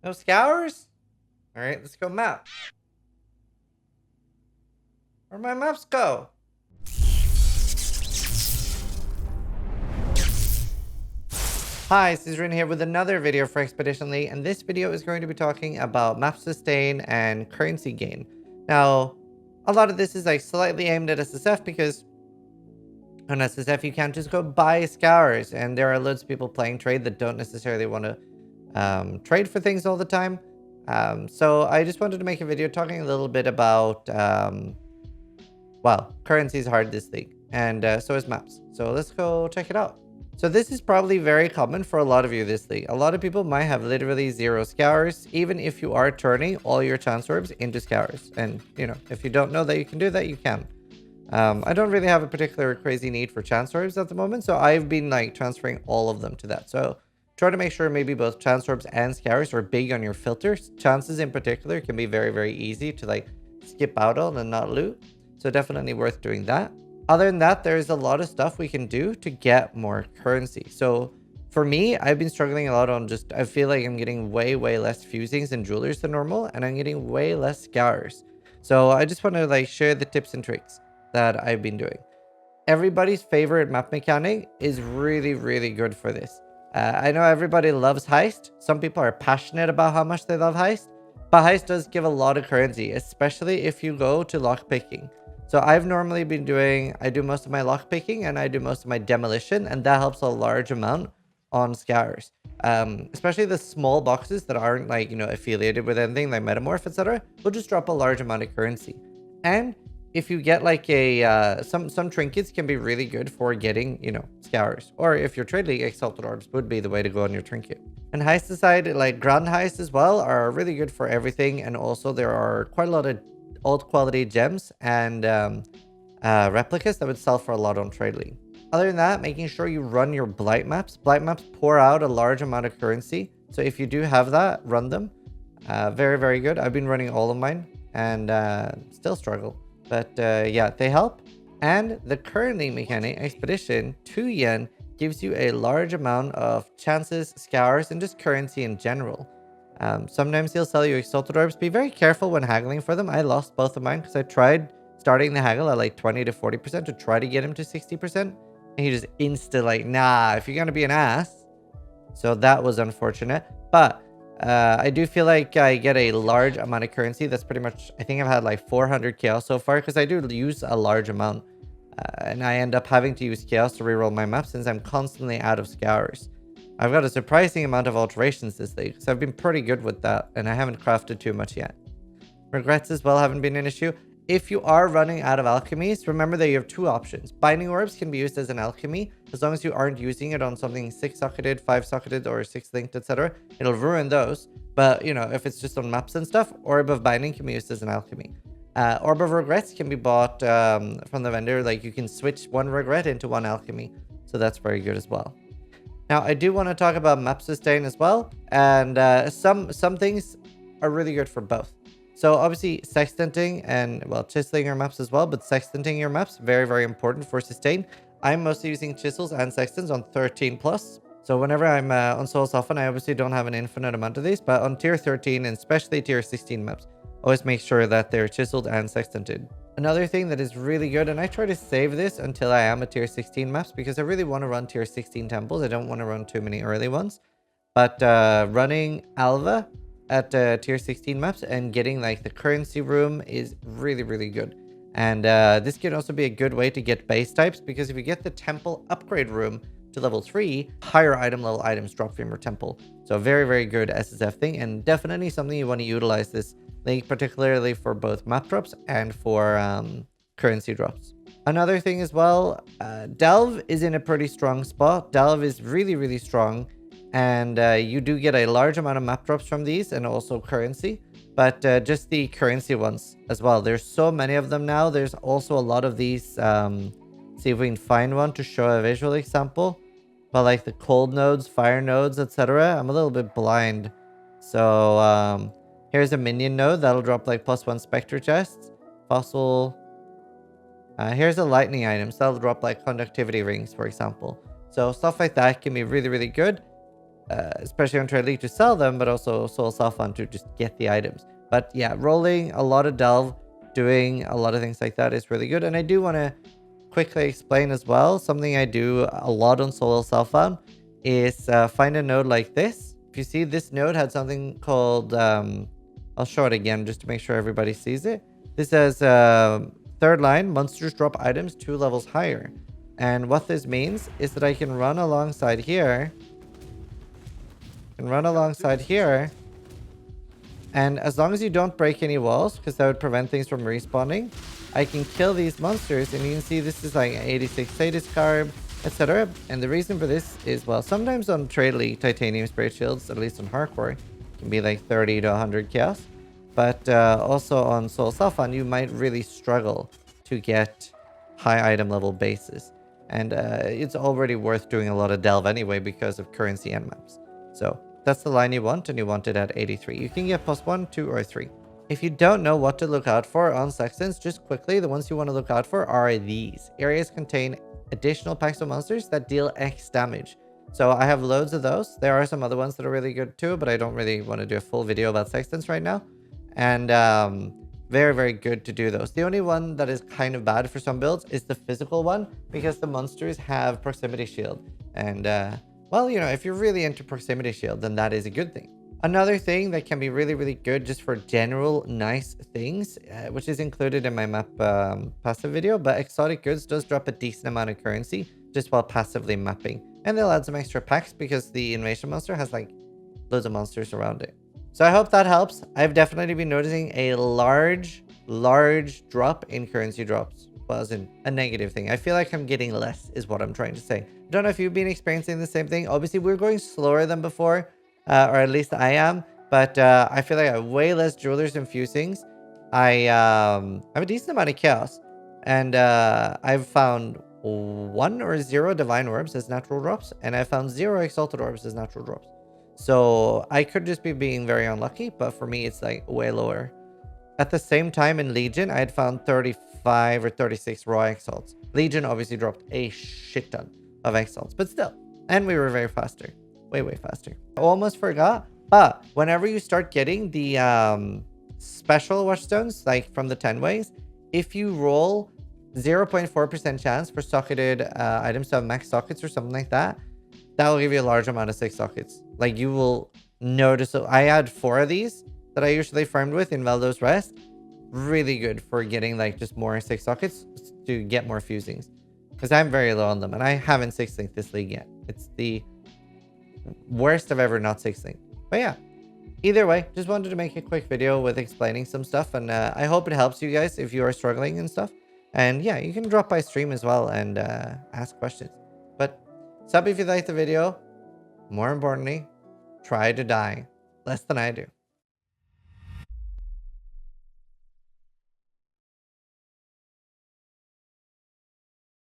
No scours? Alright, let's go map. Where'd my maps go? Hi, Zizaran here with another video for Expedition League, and this video is going to be talking about map sustain and currency gain. Now, a lot of this is like slightly aimed at SSF because on SSF you can't just go buy scours, and there are loads of people playing trade that don't necessarily want to trade for things all the time. So I just wanted to make a video talking a little bit about, well, currency is hard this league, and so is maps. So let's go check it out. So this is probably very common for a lot of you this league. A lot of people might have literally 0 scours, even if you are turning all your chance orbs into scours. And, you know, if you don't know that you can do that, you can. I don't really have a particular crazy need for chance orbs at the moment, so I've been like transferring all of them to that. So try to make sure maybe both chance orbs and scours are big on your filters. Chances in particular can be very, very easy to like skip out on and not loot. So definitely worth doing that. Other than that, there's a lot of stuff we can do to get more currency. So for me, I've been struggling a lot on just, I feel like I'm getting way, way less fusings and jewelers than normal, and I'm getting way less scours. So I just want to like share the tips and tricks that I've been doing. Everybody's favorite map mechanic is really, really good for this. I know everybody loves heist. Some people are passionate about how much they love heist, but heist does give a lot of currency, especially if you go to lockpicking. So I've normally been doing, I do most of my lockpicking and I do most of my demolition, and that helps a large amount on scours. Especially the small boxes that aren't like, you know, affiliated with anything like Metamorph, etc. will just drop a large amount of currency. And if you get like a, some trinkets can be really good for getting, you know, scours. Or if you're Trade League, Exalted Orbs would be the way to go on your trinket. And heist aside, like Grand Heist as well are really good for everything. And also there are quite a lot of old quality gems and replicas that would sell for a lot on Trade League. Other than that, making sure you run your blight maps. Blight maps pour out a large amount of currency. So if you do have that, run them. Very, very good. I've been running all of mine and still struggle. But yeah, they help. And the current league mechanic, Expedition, 2 yen, gives you a large amount of chances, scours, and just currency in general. Sometimes he'll sell you Exalted Orbs. Be very careful when haggling for them. I lost both of mine because I tried starting the haggle at like 20 to 40% to try to get him to 60%. And he just insta like, nah, if you're going to be an ass. So that was unfortunate. But I do feel like I get a large amount of currency. That's pretty much, I think I've had like 400 chaos so far because I do use a large amount. And I end up having to use chaos to reroll my map since I'm constantly out of scours. I've got a surprising amount of alterations this league, so I've been pretty good with that, and I haven't crafted too much yet. Regrets as well haven't been an issue. If you are running out of alchemies, remember that you have 2 options. Binding orbs can be used as an alchemy, as long as you aren't using it on something 6-socketed, 5-socketed, or 6-linked, etc. It'll ruin those, but you know, if it's just on maps and stuff, Orb of Binding can be used as an alchemy. Orb of Regrets can be bought from the vendor, like you can switch 1 regret into 1 alchemy, so that's very good as well. Now, I do want to talk about map sustain as well, and some things are really good for both. So obviously, sextanting and, well, chiseling your maps as well, but sextanting your maps, very, very important for sustain. I'm mostly using chisels and sextants on 13+. So whenever I'm on Soul Soften, I obviously don't have an infinite amount of these, but on tier 13 and especially tier 16 maps, always make sure that they're chiseled and sextanted. Another thing that is really good, and I try to save this until I am a tier 16 maps because I really want to run tier 16 temples. I don't want to run too many early ones. But running Alva at tier 16 maps and getting like the currency room is really, really good. And this can also be a good way to get base types because if you get the temple upgrade room to level 3, higher item level items drop from your temple. So very, very good SSF thing, and definitely something you want to utilize this league, particularly for both map drops and for currency drops. Another thing as well, Delve is in a pretty strong spot. Delve is really, really strong, and you do get a large amount of map drops from these and also currency, but just the currency ones as well. There's so many of them now. There's also a lot of these. See if we can find one to show a visual example. But like the cold nodes, fire nodes, etc. I'm a little bit blind. So here's a minion node that'll drop like +1 specter chests. Fossil. Here's a lightning item, so that'll drop like conductivity rings, for example. So stuff like that can be really, really good. especially on Trade League to sell them, but also Soul Self-Found to just get the items. But yeah, rolling a lot of Delve, doing a lot of things like that is really good. And I do want to quickly explain as well, something I do a lot on Soul Self-Found is find a node like this. If you see, this node had something called, I'll show it again just to make sure everybody sees it. This says third line, monsters drop items 2 levels higher. And what this means is that I can run alongside here. And as long as you don't break any walls, because that would prevent things from respawning, I can kill these monsters. And you can see this is like 86 status carb, etc. And the reason for this is, well, sometimes on Trade League, Titanium Spirit Shields, at least on Hardcore, can be like 30 to 100 chaos. But also on Soul Self-Found, you might really struggle to get high item level bases. And it's already worth doing a lot of delve anyway because of currency end maps. So that's the line you want, and you want it at 83. You can get +1, 2, or 3. If you don't know what to look out for on Sextants, just quickly, the ones you want to look out for are these. Areas contain additional packs of monsters that deal X damage. So I have loads of those. There are some other ones that are really good too, but I don't really want to do a full video about Sextants right now. And very, very good to do those. The only one that is kind of bad for some builds is the physical one, because the monsters have proximity shield. And well, you know, if you're really into proximity shield, then that is a good thing. Another thing that can be really, really good just for general nice things, which is included in my map passive video, but exotic goods does drop a decent amount of currency just while passively mapping. And they'll add some extra packs because the invasion monster has like loads of monsters around it. So I hope that helps. I've definitely been noticing a large drop in currency drops. Well, as in a negative thing. I feel like I'm getting less is what I'm trying to say. I don't know if you've been experiencing the same thing. Obviously, we're going slower than before, or at least I am. But I feel like I have way less jewelers and fusings. I have a decent amount of chaos. And I've found 1 or 0 divine orbs as natural drops. And I found 0 exalted orbs as natural drops. So I could just be being very unlucky, but for me, it's like way lower. At the same time in Legion, I had found 35 or 36 raw exalts. Legion obviously dropped a shit ton of exalts, but still. And we were very faster. Way, way faster. I almost forgot, but whenever you start getting the special watchstones, like from the 10 ways, if you roll 0.4% chance for socketed items to have max sockets or something like that, that will give you a large amount of 6 sockets. Like you will notice. I had 4 of these that I usually farmed with in Veldo's Rest. Really good for getting like just more 6 sockets to get more fusings. Because I'm very low on them and I haven't 6-linked this league yet. It's the worst I've ever not 6-linked. But yeah, either way, just wanted to make a quick video with explaining some stuff. And I hope it helps you guys if you are struggling and stuff. And yeah, you can drop by stream as well and ask questions. But sub if you liked the video. More importantly, try to die less than I do.